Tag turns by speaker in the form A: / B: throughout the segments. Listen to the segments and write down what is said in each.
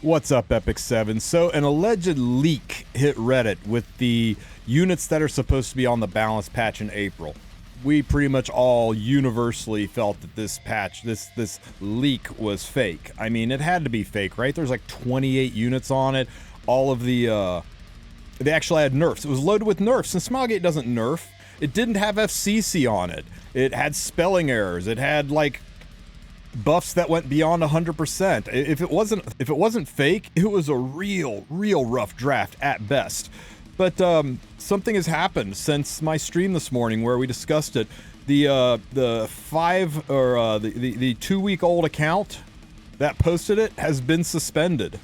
A: What's up, Epic 7? So, an alleged leak hit Reddit with the units that are supposed to be on the balance patch in April. We pretty much all universally felt that this patch, this leak was fake. I mean, it had to be fake, right? There's like 28 units on it. All of the, they actually had nerfs. It was loaded with nerfs, and Smilegate doesn't nerf. It didn't have FCC on it. It had spelling errors. It had, like, buffs that went beyond 100%. If it wasn't fake, it was a real rough draft at best. But something has happened since my stream this morning where we discussed it. The 2-week-old account that posted it has been suspended.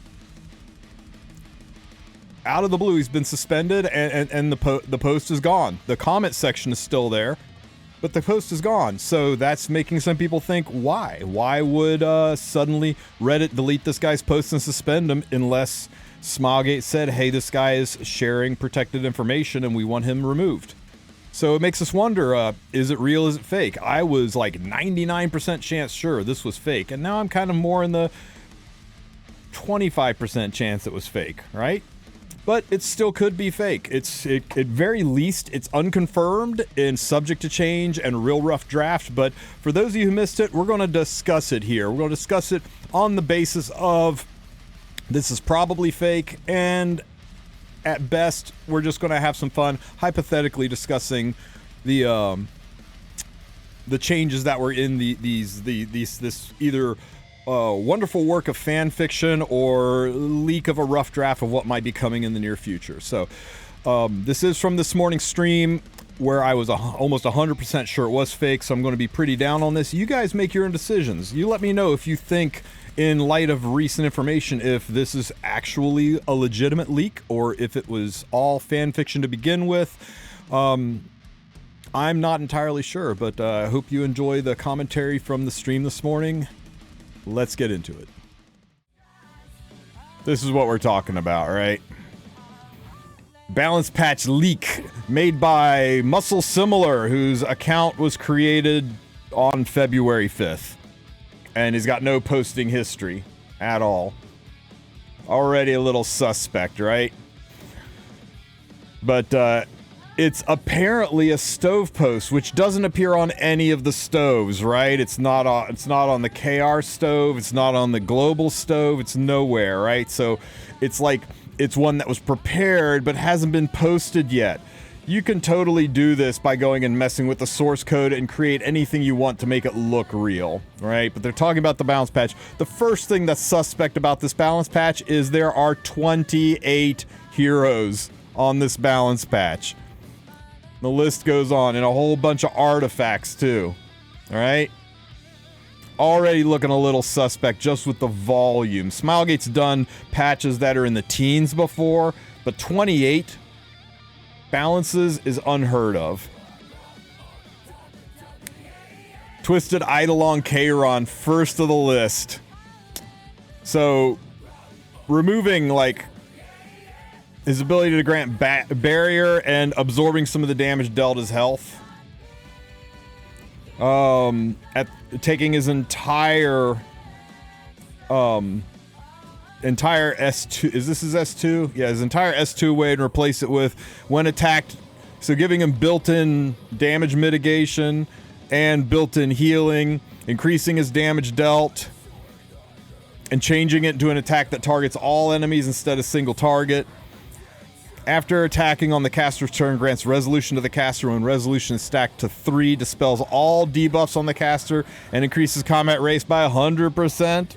A: Out of the blue, he's been suspended, and the post is gone. The comment section is still there, but the post is gone. So that's making some people think, why? Why would suddenly Reddit delete this guy's post and suspend him unless Smilegate said, hey, this guy is sharing protected information and we want him removed? So it makes us wonder, is it real, is it fake? I was like 99% chance sure this was fake, and now I'm kind of more in the 25% chance it was fake, right? But it still could be fake. At very least, it's unconfirmed and subject to change and real rough draft. But for those of you who missed it, we're going to discuss it here. We're going to discuss it on the basis of this is probably fake, and at best, we're just going to have some fun hypothetically discussing the changes that were in this either wonderful work of fan fiction or leak of a rough draft of what might be coming in the near future. So this is from this morning's stream where I was almost 100% sure it was fake, so I'm going to be pretty down on this. You guys make your own decisions. You let me know if you think, in light of recent information, if this is actually a legitimate leak or if it was all fan fiction to begin with. I'm not entirely sure, but I hope you enjoy the commentary from the stream this morning. Let's get into it. This is what we're talking about, right? Balance patch leak made by Muscle Similar, whose account was created on February 5th. And he's got no posting history at all. Already a little suspect, right? But it's apparently a stove post, which doesn't appear on any of the stoves, right? It's not on the KR stove, it's not on the global stove, it's nowhere, right? So it's like it's one that was prepared but hasn't been posted yet. You can totally do this by going and messing with the source code and create anything you want to make it look real, right? But they're talking about the balance patch. The first thing that's suspect about this balance patch is there are 28 heroes on this balance patch. The list goes on, and a whole bunch of artifacts too. All right? Already looking a little suspect just with the volume. Smilegate's done patches that are in the teens before, but 28 balances is unheard of. Twisted Eidolon Kairon, first of the list. So, removing, like, his ability to grant barrier and absorbing some of the damage dealt his health. Taking his entire S2, is this his S2? Yeah, his entire S2 away and replace it with when attacked. So giving him built-in damage mitigation and built-in healing, increasing his damage dealt, and changing it into an attack that targets all enemies instead of single target. After attacking on the caster's turn, grants resolution to the caster when resolution is stacked to 3, dispels all debuffs on the caster, and increases combat race by 100%.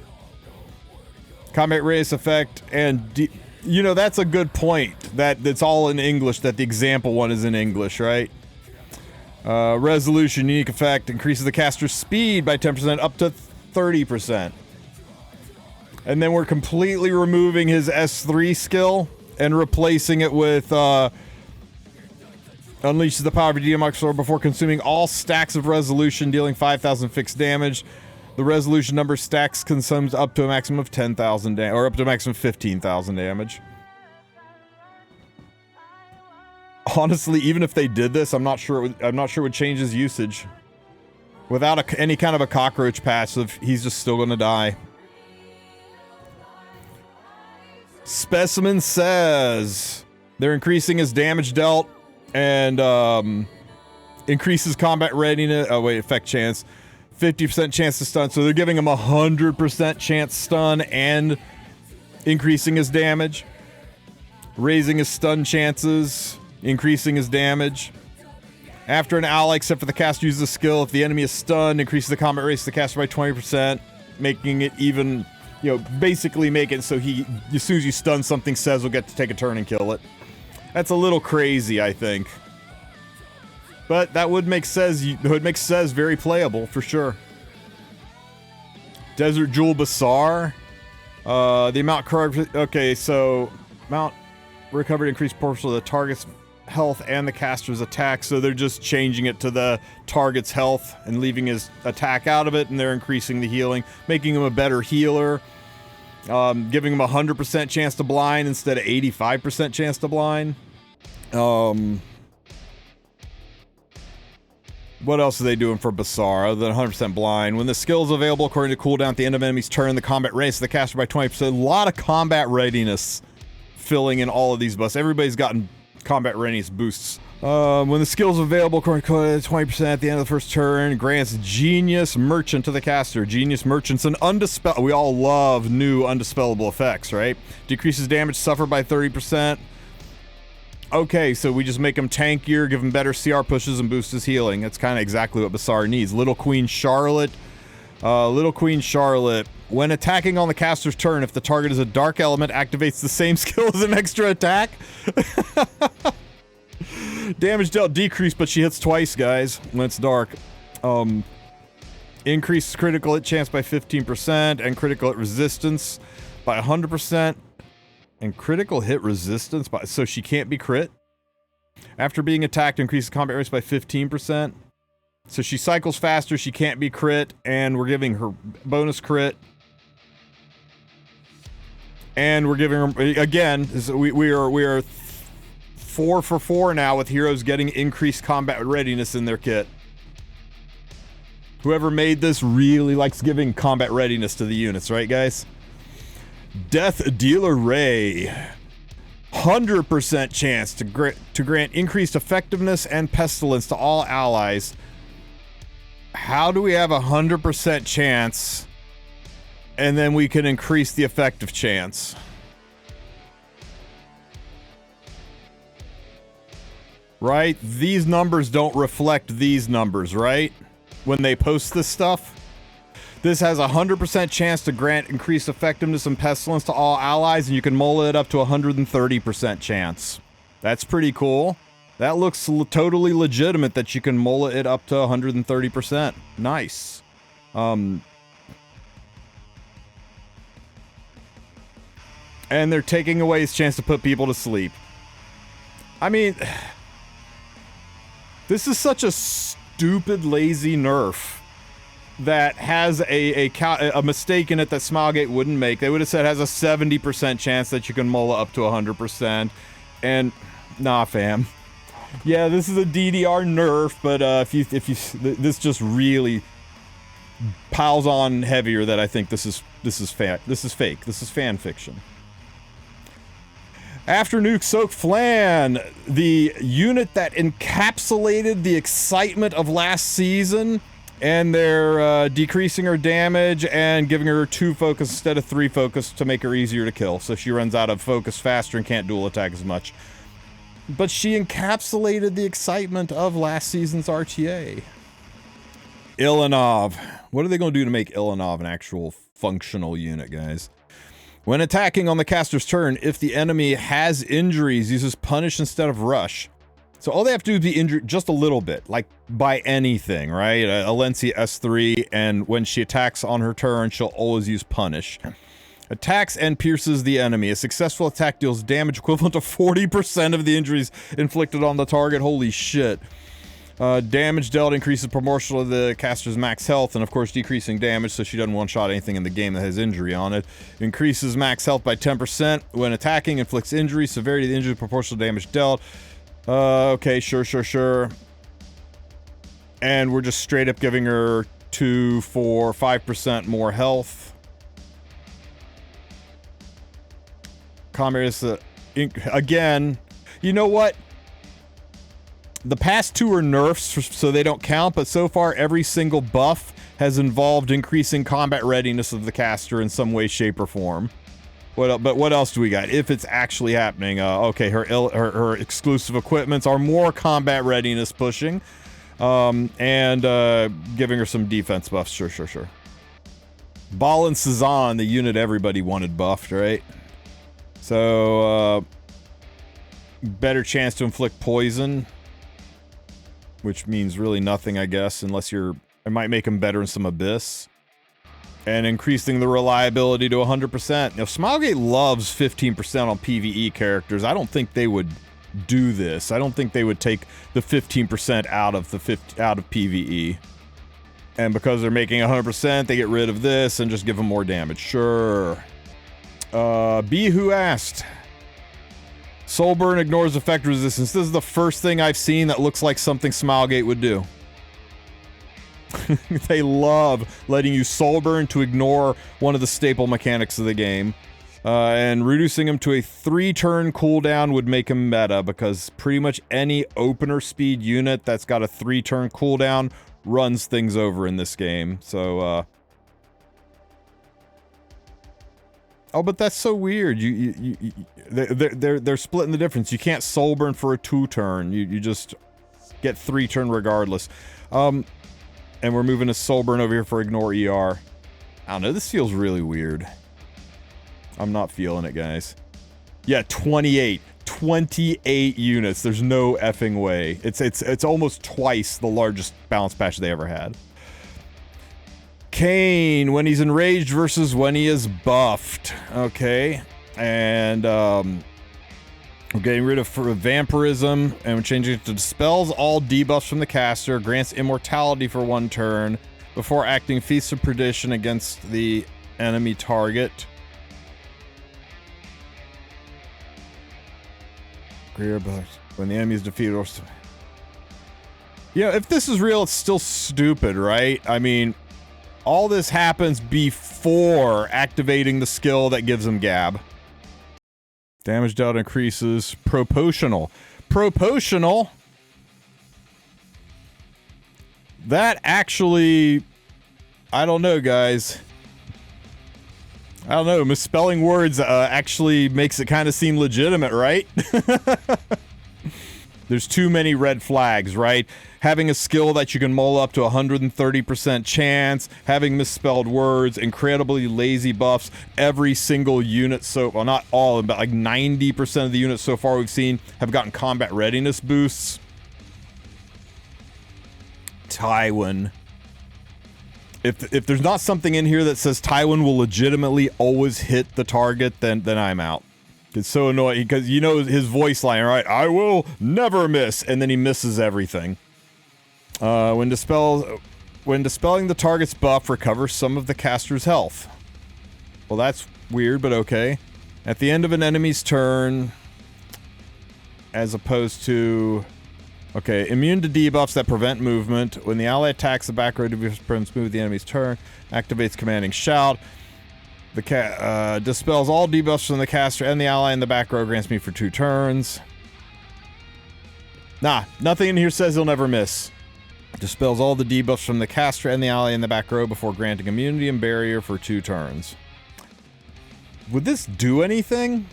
A: Combat race effect, and you know, that's a good point, that it's all in English, that the example one is in English, right? Resolution, unique effect, increases the caster's speed by 10% up to 30%. And then we're completely removing his S3 skill and replacing it with unleashes the power of your DMX sword before consuming all stacks of resolution, dealing 5,000 fixed damage. The resolution number stacks consumes up to a maximum of 10,000 damage, or up to a maximum of 15,000 damage. Honestly, even if they did this, I'm not sure it would change his usage. Without any kind of a cockroach passive, he's just still gonna die. Specimen says they're increasing his damage dealt and increases combat readiness. Oh wait, effect chance. 50% chance to stun. So they're giving him 100% chance stun and increasing his damage. Raising his stun chances, increasing his damage. After an ally, except for the caster, uses a skill, if the enemy is stunned, increases the combat race of the caster by 20%, making it even, basically make it so he, as soon as you stun something, Sez will get to take a turn and kill it. That's a little crazy, I think. But that would make Sez very playable, for sure. Desert Jewel Basar. The amount correct. Okay, so amount recovered increased proportional to the target's health and the caster's attack, so they're just changing it to the target's health and leaving his attack out of it, and they're increasing the healing, making him a better healer, giving him 100% chance to blind instead of 85% chance to blind. What else are they doing for Basar other than 100% blind? When the skill is available according to cooldown at the end of enemy's turn, the combat race the caster by 20%. A lot of combat readiness filling in all of these buffs. Everybody's gotten combat readiness boosts. When the skill is available according to 20% at the end of the first turn, grants Genius Merchant to the caster. Genius Merchant's an undispel. We all love new undispellable effects, right? Decreases damage suffered by 30%. Okay, so we just make him tankier, give him better CR pushes, and boost his healing. That's kind of exactly what Basar needs. Little Queen Charlotte. When attacking on the caster's turn, if the target is a dark element, activates the same skill as an extra attack. Damage dealt decreased, but she hits twice, guys, when it's dark. Increases critical hit chance by 15%, and critical hit resistance by 100%. And critical hit resistance by, so she can't be crit. After being attacked, increases combat race by 15%. So she cycles faster, she can't be crit, and we're giving her bonus crit. And we're giving her, again, we are 4 for 4 now with heroes getting increased combat readiness in their kit. Whoever made this really likes giving combat readiness to the units, right, guys? Death Dealer Ray. 100% chance to grant increased effectiveness and pestilence to all allies. How do we have 100% chance and then we can increase the effective chance? Right? These numbers don't reflect these numbers, right? When they post this stuff. This has a 100% chance to grant increased effectiveness and pestilence to all allies, and you can mull it up to 130% chance. That's pretty cool. That looks totally legitimate that you can mull it up to 130%. Nice. And they're taking away his chance to put people to sleep. I mean, this is such a stupid, lazy nerf that has a mistake in it that Smilegate wouldn't make. They would have said has a 70% chance that you can mull it up to 100%. And, nah, fam. Yeah, this is a DDR nerf, but this just really piles on heavier that I think this is fake. This is fan fiction. After Nuke Soak Flan, the unit that encapsulated the excitement of last season, and they're decreasing her damage and giving her 2 focus instead of 3 focus to make her easier to kill, so she runs out of focus faster and can't dual attack as much. But she encapsulated the excitement of last season's RTA. Ilanov. What are they going to do to make Ilanov an actual functional unit, guys? When attacking on the caster's turn, if the enemy has injuries, uses Punish instead of Rush. So all they have to do is be injured just a little bit, like by anything, right? Alencia S3, and when she attacks on her turn, she'll always use Punish. Attacks and pierces the enemy. A successful attack deals damage equivalent to 40% of the injuries inflicted on the target. Holy shit. Damage dealt increases proportional to the caster's max health, and of course decreasing damage so she doesn't one-shot anything in the game that has injury on it. Increases max health by 10%. When attacking, inflicts injury. Severity of the injury proportional to damage dealt. Okay, sure. And we're just straight up giving her 2, 4, 5% more health. combat is again. You know what? The past two are nerfs, so they don't count, but so far every single buff has involved increasing combat readiness of the caster in some way, shape, or form. But what else do we got? If it's actually happening, okay, her exclusive equipments are more combat readiness pushing, and giving her some defense buffs. Sure. Ball and Cezanne, the unit everybody wanted buffed, right? So, better chance to inflict poison, which means really nothing, I guess, unless it might make him better in some abyss. And increasing the reliability to 100%. Now, Smilegate loves 15% on PvE characters. I don't think they would do this. I don't think they would take the 15% out of PvE. And because they're making 100%, they get rid of this and just give them more damage. Sure. B Who Asked. Soulburn ignores effect resistance. This is the first thing I've seen that looks like something Smilegate would do. They love letting you Soulburn to ignore one of the staple mechanics of the game. And reducing him to a 3-turn cooldown would make him meta, because pretty much any opener speed unit that's got a 3-turn cooldown runs things over in this game. So, oh, but that's so weird. They're splitting the difference. You can't Soulburn for a 2-turn. You just get 3-turn regardless. And we're moving to Soulburn over here for Ignore ER. I don't know, this feels really weird. I'm not feeling it, guys. Yeah, 28. 28 units. There's no effing way. It's almost twice the largest balance patch they ever had. Kane, when he's enraged versus when he is buffed. Okay. And, we're getting rid of vampirism, and we're changing it to dispels all debuffs from the caster, grants immortality for 1 turn, before acting Feast of Perdition against the enemy target. When the enemy is defeated or... Yeah, if this is real, it's still stupid, right? I mean, all this happens before activating the skill that gives him Gab. Damage dealt increases. Proportional. Proportional? That actually... I don't know, guys. I don't know. Misspelling words actually makes it kind of seem legitimate, right? There's too many red flags, right? Having a skill that you can mull up to 130% chance, having misspelled words, incredibly lazy buffs, every single unit well, not all, but like 90% of the units so far we've seen have gotten combat readiness boosts. Tywin. If there's not something in here that says Tywin will legitimately always hit the target, then I'm out. It's so annoying, because you know his voice line, right? I will never miss, and then he misses everything. When dispelling the target's buff, recovers some of the caster's health. Well, that's weird, but okay. At the end of an enemy's turn, as opposed to... Okay, immune to debuffs that prevent movement. When the ally attacks, the back row prevents move the enemy's turn. Activates Commanding Shout. The dispels all debuffs from the caster and the ally in the back row, grants me for 2 turns. Nah, nothing in here says he'll never miss. Dispels all the debuffs from the caster and the ally in the back row before granting immunity and barrier for 2 turns. Would this do anything?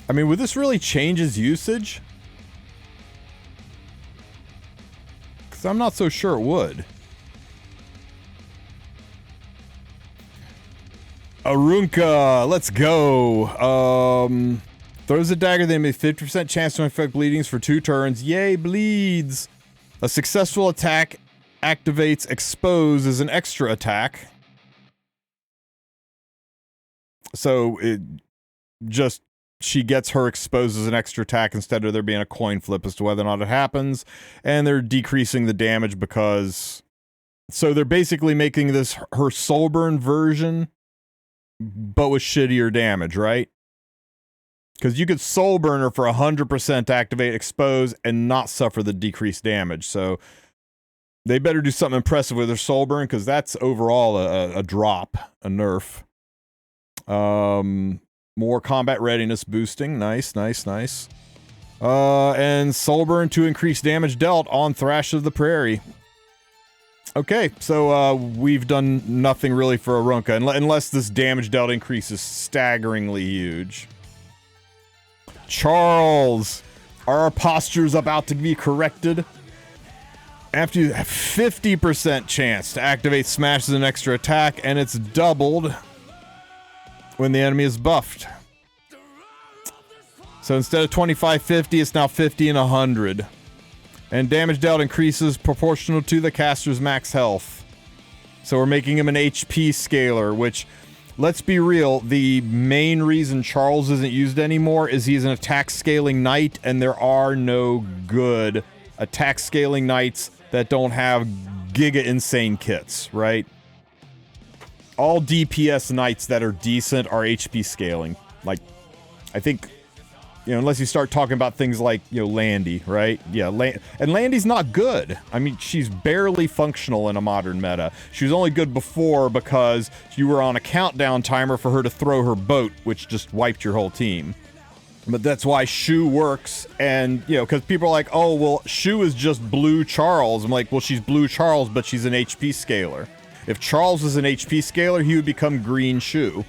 A: I mean, would this really change his usage? Because I'm not so sure it would. Arunka, let's go. Throws a dagger, they make 50% chance to inflict bleedings for 2 turns. Yay, bleeds. A successful attack activates Expose as an extra attack. So it just, she gets her Expose as an extra attack instead of there being a coin flip as to whether or not it happens. And they're decreasing the damage because... So they're basically making this her Soulburn version, but with shittier damage, right? Because you could Soulburn her for 100% activate Expose and not suffer the decreased damage. So they better do something impressive with their Soulburn, because that's overall a drop, a nerf. More combat readiness boosting. Nice, nice, nice. And soul burn to increase damage dealt on Thrash of the Prairie. Okay, so we've done nothing really for Arunca, unless this damage dealt increase is staggeringly huge. Charles! Are our postures about to be corrected? After you have 50% chance to activate Smash as an extra attack, and it's doubled when the enemy is buffed. So instead of 25-50, it's now 50 and 100. And damage dealt increases proportional to the caster's max health. So we're making him an HP scaler, which, let's be real, the main reason Charles isn't used anymore is he's an attack scaling knight, and there are no good attack scaling knights that don't have giga insane kits, right? All DPS knights that are decent are HP scaling. Like, I think, you know, unless you start talking about things like, you know, Landy, right? Yeah, and Landy's not good. I mean, she's barely functional in a modern meta. She was only good before because you were on a countdown timer for her to throw her boat, which just wiped your whole team. But that's why Shu works, and, you know, because people are like, oh, well, Shu is just Blue Charles. I'm like, well, she's Blue Charles, but she's an HP scaler. If Charles was an HP scaler, he would become Green Shu.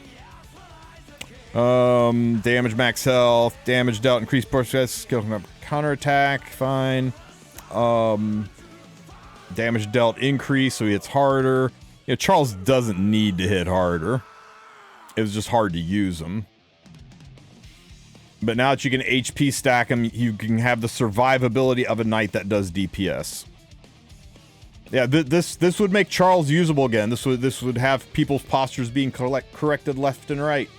A: Damage max health, damage dealt, increased burst skill counterattack, fine. Damage dealt increase, so he hits harder. You know, Charles doesn't need to hit harder. It was just hard to use him. But now that you can HP stack him, you can have the survivability of a knight that does DPS. Yeah, this would make Charles usable again. This would have people's postures being corrected left and right.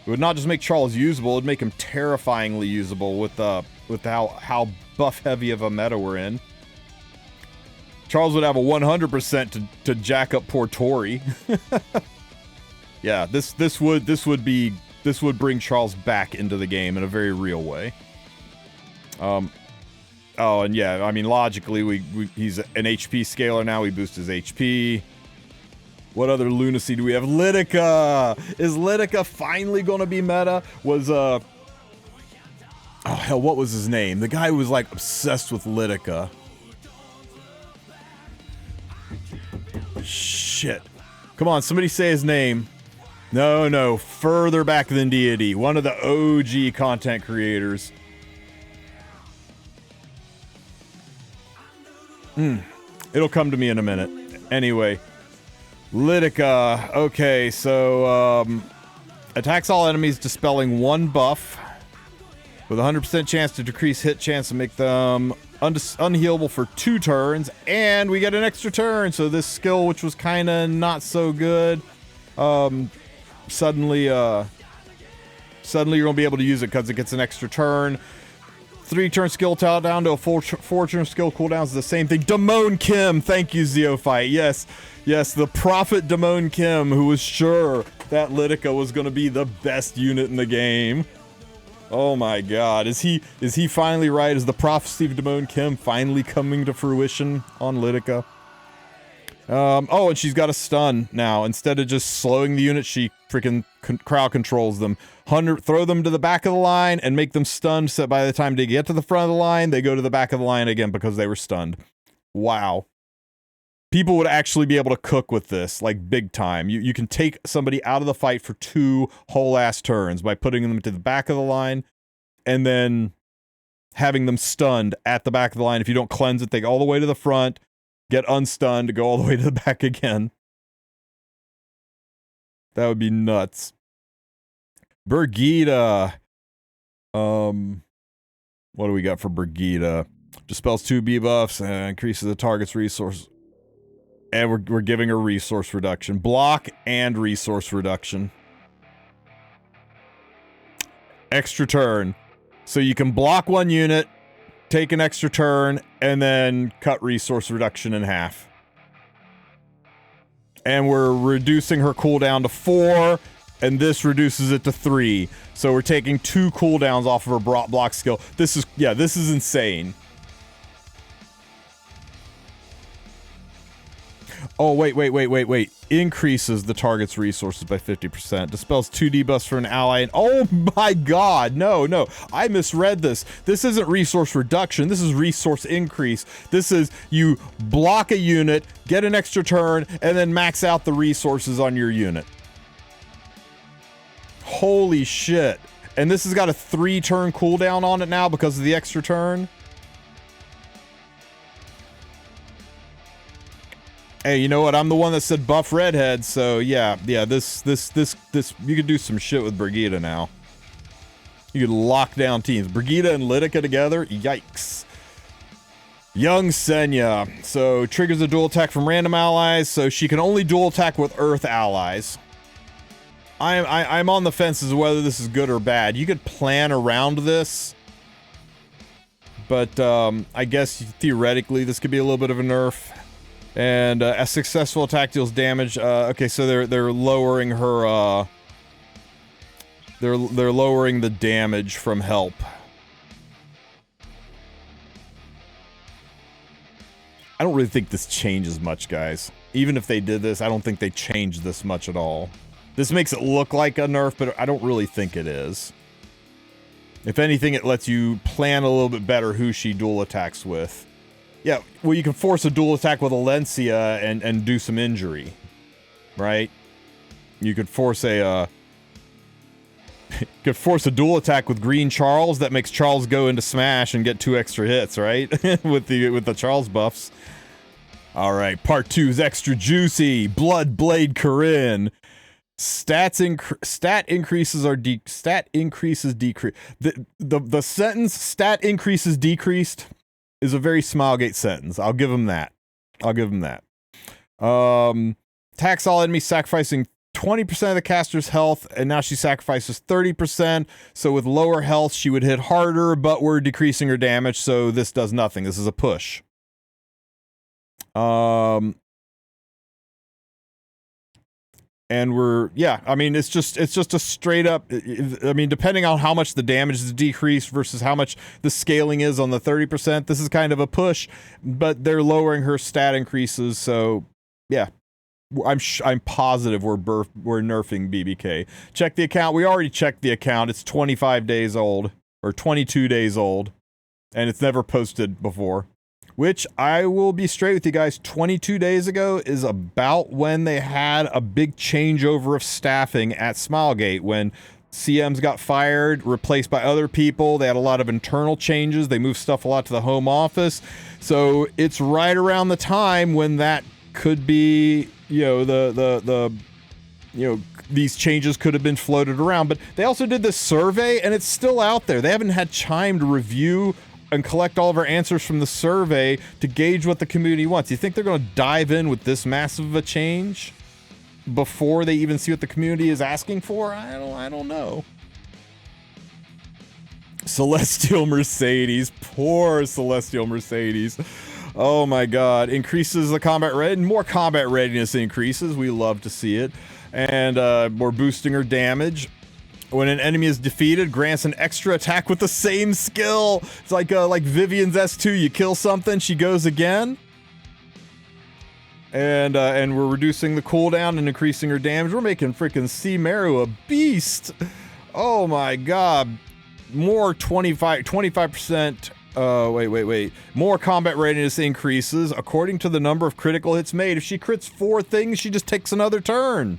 A: It would not just make Charles usable, it would make him terrifyingly usable with how buff heavy of a meta we're in. Charles would have a 100% to jack up poor Tori. Yeah, this would bring Charles back into the game in a very real way. Oh, and yeah, I mean, logically, he's an HP scaler now. We boost his HP. What other lunacy do we have? Lidica! Is Lidica finally gonna be meta? Oh hell, what was his name? The guy who was like obsessed with Lidica. Shit. Come on, somebody say his name. No, further back than Deity. One of the OG content creators. It'll come to me in a minute. Anyway. Lidica. Okay, so, attacks all enemies dispelling one buff with a 100% chance to decrease hit chance and make them unhealable for 2 turns, and we get an extra turn, so this skill, which was kind of not so good, suddenly you're gonna be able to use it because it gets an extra turn. 3-turn skill down to a 4-turn skill cooldown is the same thing. Damone Kim, thank you, Zeophyte. Yes, the prophet Damone Kim, who was sure that Lidica was going to be the best unit in the game. Oh my god, is he finally right? Is the prophecy of Damone Kim finally coming to fruition on Lidica? Oh, and she's got a stun now. Instead of just slowing the unit, she freaking crowd controls them. Throw them to the back of the line and make them stunned, so by the time they get to the front of the line, they go to the back of the line again because they were stunned. Wow. People would actually be able to cook with this, like, big time. You can take somebody out of the fight for 2 whole-ass turns by putting them to the back of the line and then having them stunned at the back of the line. If you don't cleanse it, they go all the way to the front, get unstunned, go all the way to the back again. That would be nuts. Birgitta. What do we got for Birgitta? Dispels 2 debuffs and increases the target's resource. And we're giving her resource reduction. Block and resource reduction. Extra turn. So you can block 1 unit, take an extra turn, and then cut resource reduction in half. And we're reducing her cooldown to 4, and this reduces it to 3. So we're taking 2 cooldowns off of her block skill. This is insane. Oh, wait. Increases the target's resources by 50%. Dispels 2 debuffs for an ally. And oh my god, no. I misread this. This isn't resource reduction. This is resource increase. This is you block a unit, get an extra turn, and then max out the resources on your unit. Holy shit. And this has got a 3-turn cooldown on it now because of the extra turn. Hey, you know what? I'm the one that said buff redhead, so yeah, this, you could do some shit with Brigida now. You could lock down teams. Brigida and Lidica together? Yikes. Young Senya. So, triggers a dual attack from random allies, so she can only dual attack with Earth allies. I'm on the fence as to whether this is good or bad. You could plan around this, but I guess theoretically this could be a little bit of a nerf. And a successful attack deals damage. Okay, so they're lowering her. They're lowering the damage from help. I don't really think this changes much, guys. Even if they did this, I don't think they changed this much at all. This makes it look like a nerf, but I don't really think it is. If anything, it lets you plan a little bit better who she dual attacks with. Yeah, well, you can force a dual attack with Alencia and do some injury, right? You could force a dual attack with Green Charles that makes Charles go into smash and get 2 extra hits, right? with the Charles buffs. All right, part 2 is extra juicy. Blood Blade Corinne. Stat increases decrease. The sentence stat increases decreased is a very Smilegate sentence. I'll give him that. Attacks all enemies sacrificing 20% of the caster's health, and now she sacrifices 30%. So with lower health, she would hit harder, but we're decreasing her damage, so this does nothing. This is a push. And I mean, it's just a straight up, I mean, depending on how much the damage is decreased versus how much the scaling is on the 30%, this is kind of a push, but they're lowering her stat increases, so yeah. I'm positive we're nerfing BBK. Check the account. We already checked the account. It's 25 days old, or 22 days old, and it's never posted before. Which, I will be straight with you guys, 22 days ago is about when they had a big changeover of staffing at Smilegate, when CMs got fired, replaced by other people. They had a lot of internal changes. They moved stuff a lot to the home office. So it's right around the time when that could be, you know, these changes could have been floated around. But they also did this survey, and it's still out there. They haven't had time to review and collect all of our answers from the survey to gauge what the community wants. You think they're going to dive in with this massive of a change before they even see what the community is asking for? I don't know. Celestial Mercedes. Poor Celestial Mercedes. Oh my god. Increases the combat more combat readiness increases. We love to see it. And we're boosting her damage. When an enemy is defeated, grants an extra attack with the same skill. It's like Vivian's S2. You kill something, she goes again. And we're reducing the cooldown and increasing her damage. We're making freaking Meru a beast. Oh my god. More 25%. Wait. More combat readiness increases according to the number of critical hits made. If she crits 4 things, she just takes another turn.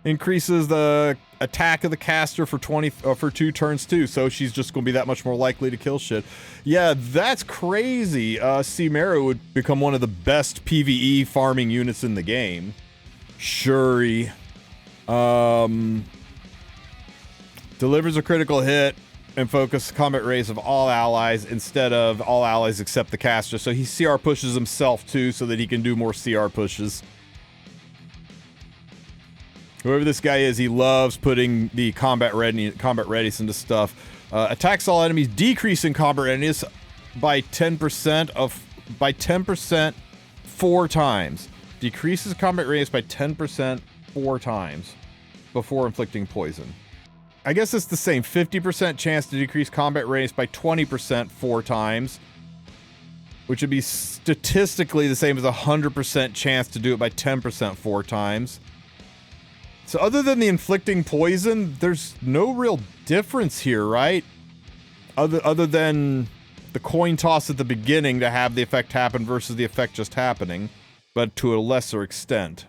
A: Increases the attack of the caster for 2 turns too, so she's just going to be that much more likely to kill shit. Yeah, that's crazy. Meru would become one of the best PvE farming units in the game. Shuri. Delivers a critical hit and focus combat race of all allies instead of all allies except the caster. So he CR pushes himself too, so that he can do more CR pushes. Whoever this guy is, he loves putting the combat readiness into stuff. Attacks all enemies, decreasing combat readiness by 10% 4 times. Decreases combat readiness by 10% 4 times before inflicting poison. I guess it's the same. 50% chance to decrease combat readiness by 20% 4 times. which would be statistically the same as a 100% chance to do it by 10% 4 times. So other than the inflicting poison, there's no real difference here, right? Other than the coin toss at the beginning to have the effect happen versus the effect just happening, but to a lesser extent.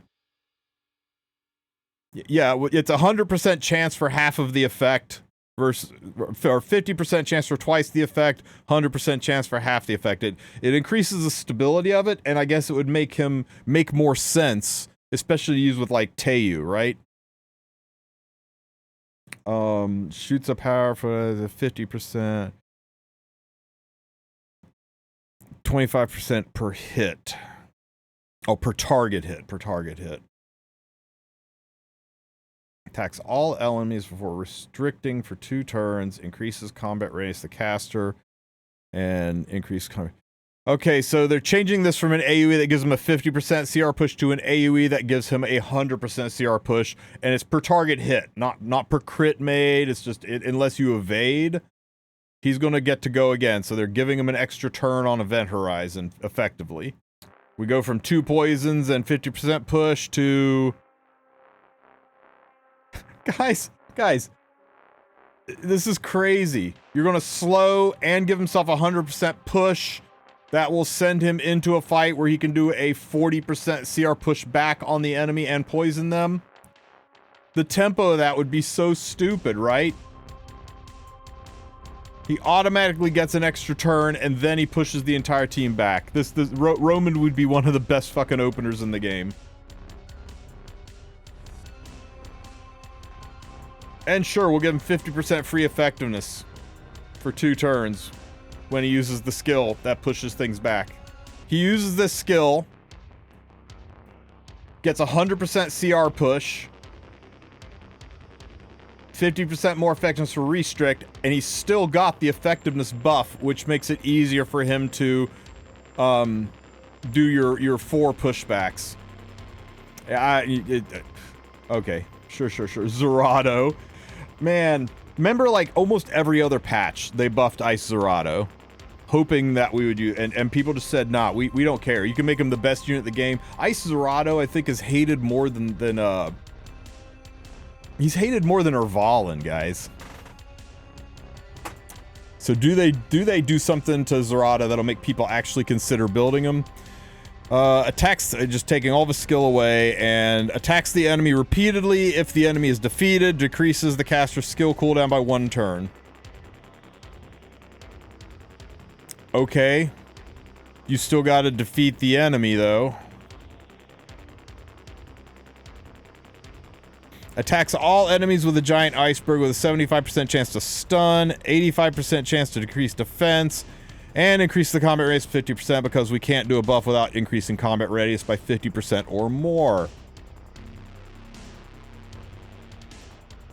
A: Yeah, it's a 100% chance for half of the effect versus, or 50% chance for twice the effect, 100% chance for half the effect. It increases the stability of it, and I guess it would make him make more sense, especially used with like Teiyu, right? Shoots a power for the 50%, 25% per hit. Oh, per target hit. Attacks all enemies before restricting for 2 turns, increases combat readiness to caster, and increased combat. Okay, so they're changing this from an AoE that gives him a 50% CR push to an AoE that gives him a 100% CR push, and it's per target hit, not per crit made. It's just unless you evade, he's going to get to go again. So they're giving him an extra turn on event horizon, effectively. We go from 2 poisons and 50% push to... Guys, this is crazy. You're going to slow and give himself a 100% push. That will send him into a fight where he can do a 40% CR push back on the enemy and poison them. The tempo of that would be so stupid, right? He automatically gets an extra turn and then he pushes the entire team back. Roman would be one of the best fucking openers in the game. And sure, we'll give him 50% free effectiveness for 2 turns when he uses the skill that pushes things back. He uses this skill, gets 100% CR push, 50% more effectiveness for restrict, and he's still got the effectiveness buff, which makes it easier for him to do your 4 pushbacks. Okay, sure. Zerato. Man, remember like almost every other patch, they buffed Ice Zerato, hoping that we would use, and people just said, nah, we don't care. You can make him the best unit in the game. Ice Zerato, I think, is hated more than he's hated more than Ervalin, guys. So do they do something to Zerato that'll make people actually consider building him? Attacks, just taking all of his skill away, and attacks the enemy repeatedly. If the enemy is defeated, decreases the caster's skill cooldown by 1 turn. Okay. You still gotta defeat the enemy, though. Attacks all enemies with a giant iceberg with a 75% chance to stun, 85% chance to decrease defense, and increase the combat radius 50% because we can't do a buff without increasing combat radius by 50% or more.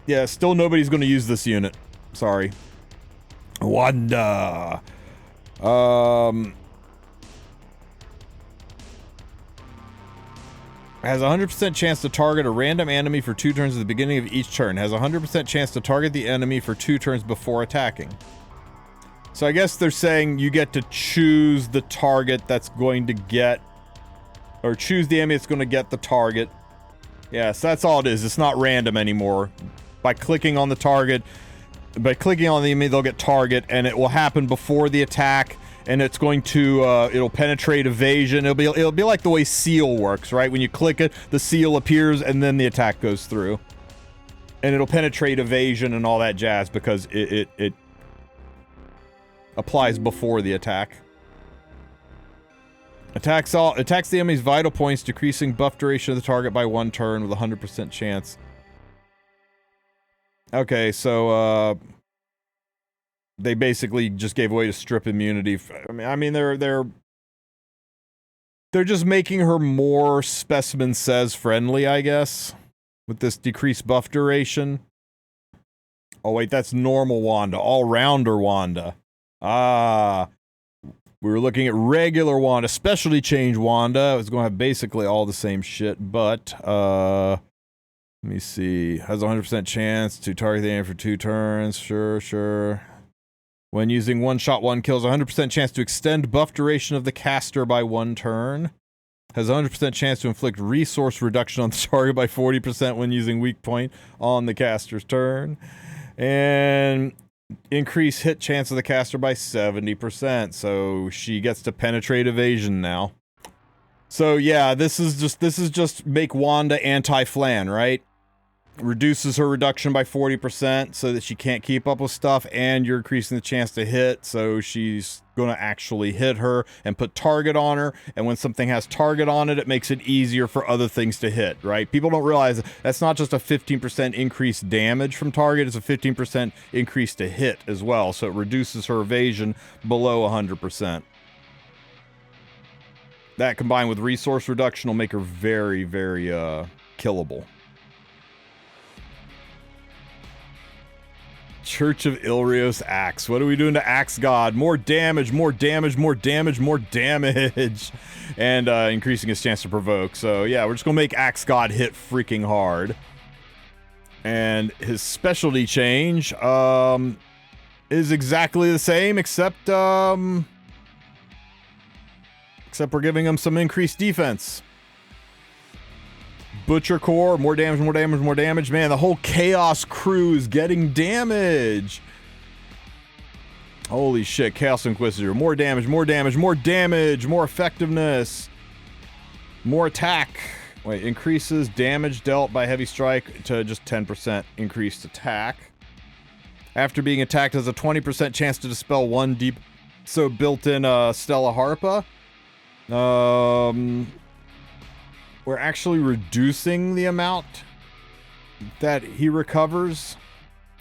A: Yeah, still nobody's going to use this unit. Sorry. Wanda. Has a 100% chance to target a random enemy for 2 turns at the beginning of each turn. Has a 100% chance to target the enemy for 2 turns before attacking. So I guess they're saying you get to choose the target that's going to get, or choose the enemy that's going to get the target. Yeah, so that's all it is. It's not random anymore. By clicking on the target, by clicking on the enemy, they'll get target, and it will happen before the attack, and it's going to, it'll penetrate evasion. It'll be like the way seal works, right? When you click it, the seal appears, and then the attack goes through. And it'll penetrate evasion and all that jazz because it applies before the attack. Attacks the enemy's vital points, decreasing buff duration of the target by 1 turn with a 100% chance. Okay, so they basically just gave away to strip immunity. I mean they're just making her more Specimen Says friendly, I guess, with this decreased buff duration. Oh wait, that's normal Wanda, all-rounder Wanda. Ah, we were looking at regular Wanda, specialty change Wanda. It's going to have basically all the same shit, but, let me see. Has a 100% chance to target the enemy for 2 turns. Sure. When using one shot, one kills, 100% chance to extend buff duration of the caster by 1 turn. Has a 100% chance to inflict resource reduction on the target by 40% when using weak point on the caster's turn. And increase hit chance of the caster by 70%. So she gets to penetrate evasion now. So yeah, this is just make Wanda anti-Flan, right? Reduces her reduction by 40% so that she can't keep up with stuff, and you're increasing the chance to hit, so she's gonna actually hit her and put target on her, and when something has target on it, it makes it easier for other things to hit, right? People don't realize that's not just a 15% increased damage from target, it's a 15% increase to hit as well, so it reduces her evasion below 100%. That combined with resource reduction will make her very, very, killable. Church of Ilrios Axe. What are we doing to Axe God? More damage, more damage, more damage, more damage. And increasing his chance to provoke. So yeah, we're just gonna make Axe God hit freaking hard. And his specialty change is exactly the same, except we're giving him some increased defense. Butcher Core, more damage, more damage, more damage. Man, the whole Chaos crew is getting damage. Holy shit, Chaos Inquisitor. More damage, more damage, more damage, more effectiveness. More attack. Wait, increases damage dealt by heavy strike to just 10% increased attack. After being attacked, has a 20% chance to dispel 1 deep. So built in Stella Harpa. We're actually reducing the amount that he recovers.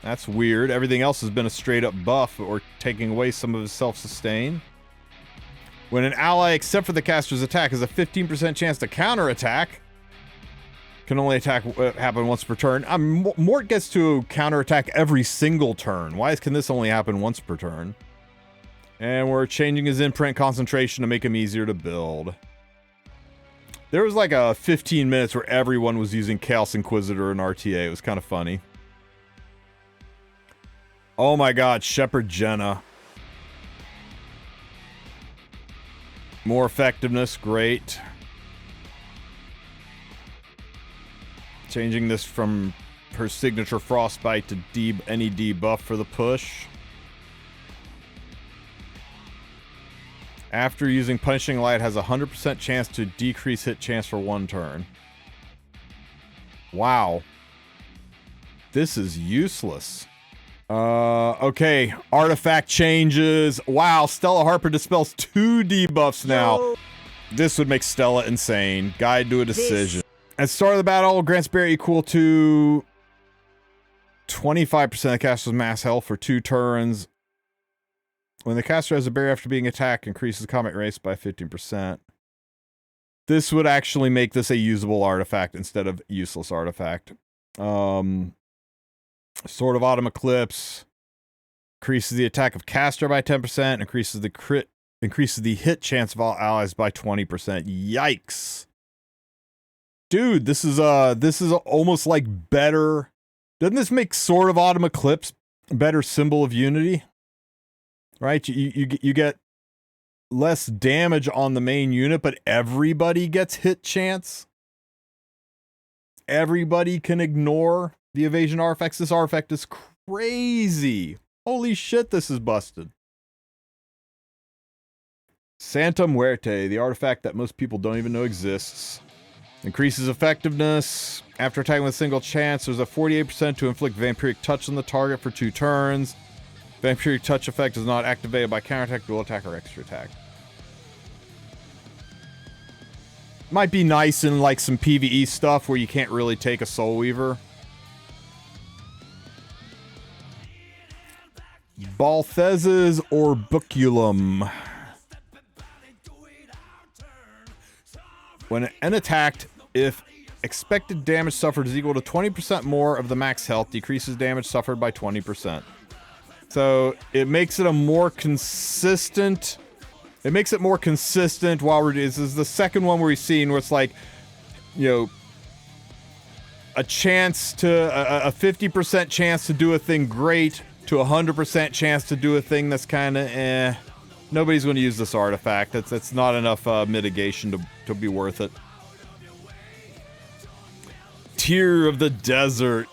A: That's weird. Everything else has been a straight up buff or taking away some of his self-sustain. When an ally, except for the caster's attack, has a 15% chance to counterattack. Can only attack happen once per turn. Mort gets to counterattack every single turn. Why can this only happen once per turn? And we're changing his imprint concentration to make him easier to build. There was like a 15 minutes where everyone was using Chaos Inquisitor and RTA. It was kind of funny. Oh my god, Shepherd Jenna. More effectiveness, great. Changing this from her signature Frostbite to any debuff for the push. After using Punishing Light, has a 100% chance to decrease hit chance for 1 turn. Wow. This is useless. Okay. Artifact changes. Wow, Stella Harper dispels 2 debuffs now. This would make Stella insane. Guide to a decision. At start of the battle, grants barrier equal to 25% of the caster's mass health for 2 turns. When the caster has a barrier after being attacked, increases combat race by 15%. This would actually make this a usable artifact instead of useless artifact. Sword of Autumn Eclipse increases the attack of caster by 10%, increases the hit chance of all allies by 20%. Yikes. Dude, this is almost like better. Doesn't this make Sword of Autumn Eclipse a better symbol of unity? Right, you get less damage on the main unit, but everybody gets hit chance. Everybody can ignore the evasion artifacts. This artifact is crazy. Holy shit, this is busted. Santa Muerte, the artifact that most people don't even know exists. Increases effectiveness. After attacking with a single chance, there's a 48% to inflict vampiric touch on the target for 2 turns. Vampiric touch effect is not activated by counterattack, dual attack, or extra attack. Might be nice in like some PvE stuff where you can't really take a Soul Weaver. Balthez's Orbiculum. When attacked, if expected damage suffered is equal to 20% more of the max health, decreases damage suffered by 20%. So it makes it a more consistent. It makes it more consistent while this is the second one we've seen where it's like, you know, a chance to a 50% chance to do a thing great to 100% chance to do a thing that's kind of eh. Nobody's going to use this artifact. That's not enough mitigation to be worth it. Tear of the Desert.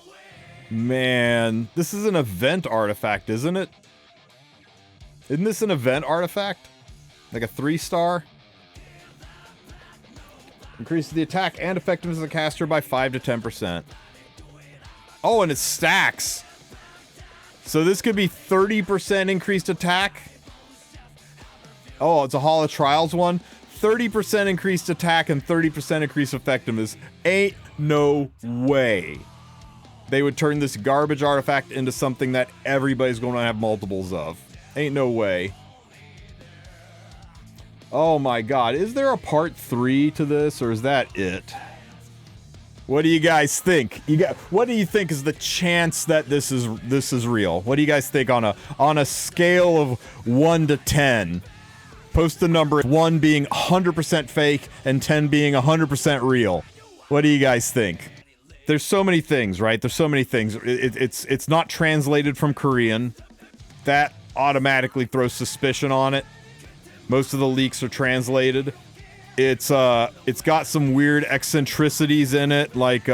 A: Man, this is an event artifact, isn't it? Isn't this an event artifact? Like a 3-star? Increases the attack and effectiveness of the caster by 5 to 10%. Oh, and it stacks. So this could be 30% increased attack. Oh, it's a Hall of Trials one. 30% increased attack and 30% increased effectiveness. Ain't no way they would turn this garbage artifact into something that everybody's going to have multiples of. Ain't no way. Oh my god. Is there a part 3 to this, or is that it? What do you guys think? What do you think is the chance that this is real? What do you guys think on a scale of 1 to 10? Post the number, 1 being 100% fake and 10 being 100% real. What do you guys think? There's so many things, right? There's so many things. It's not translated from Korean. That automatically throws suspicion on it. Most of the leaks are translated. It's got some weird eccentricities in it, like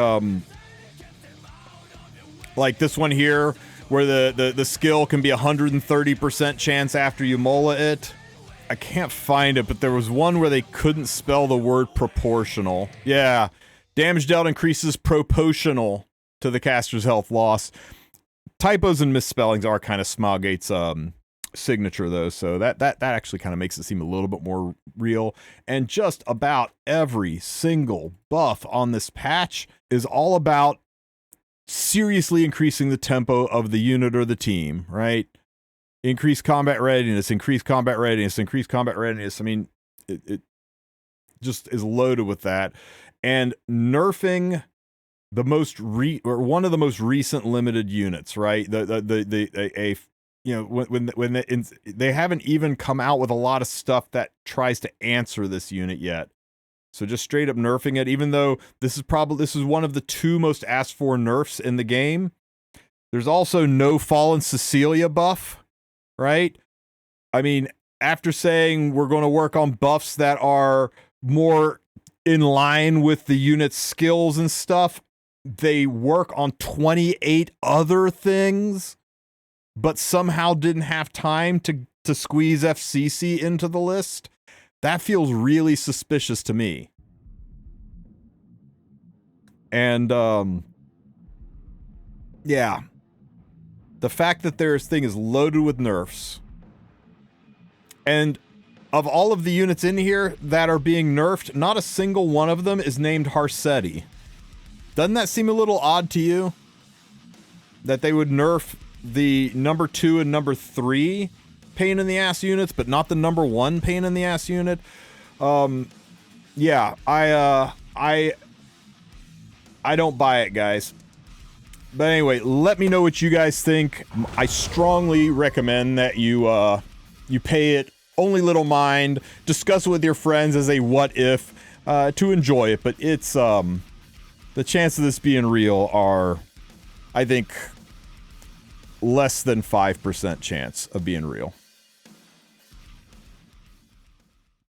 A: this one here, where the skill can be 130% chance after you mola it. I can't find it, but there was one where they couldn't spell the word proportional. Yeah. Damage dealt increases proportional to the caster's health loss. Typos and misspellings are kind of Smilegate's signature, though, so that actually kind of makes it seem a little bit more real. And just about every single buff on this patch is all about seriously increasing the tempo of the unit or the team, right? Increase combat readiness, increase combat readiness, increase combat readiness. I mean, it just is loaded with that. And nerfing the one of the most recent limited units, right? You know, when they haven't even come out with a lot of stuff that tries to answer this unit yet. So just straight up nerfing it, even though this is one of the 2 most asked for nerfs in the game. There's also no Fallen Cecilia buff, right? I mean, after saying we're going to work on buffs that are more in line with the unit's skills and stuff, they work on 28 other things, but somehow didn't have time to squeeze FCC into the list. That feels really suspicious to me. And, yeah. The fact that this thing is loaded with nerfs. And of all of the units in here that are being nerfed, not a single one of them is named Harsetti. Doesn't that seem a little odd to you? That they would nerf the number 2 and number 3 pain in the ass units, but not the number 1 pain in the ass unit. Yeah, I don't buy it, guys. But anyway, let me know what you guys think. I strongly recommend that you pay it only little mind, discuss it with your friends as a what if to enjoy it. But it's the chances of this being real are, I think, less than 5% chance of being real.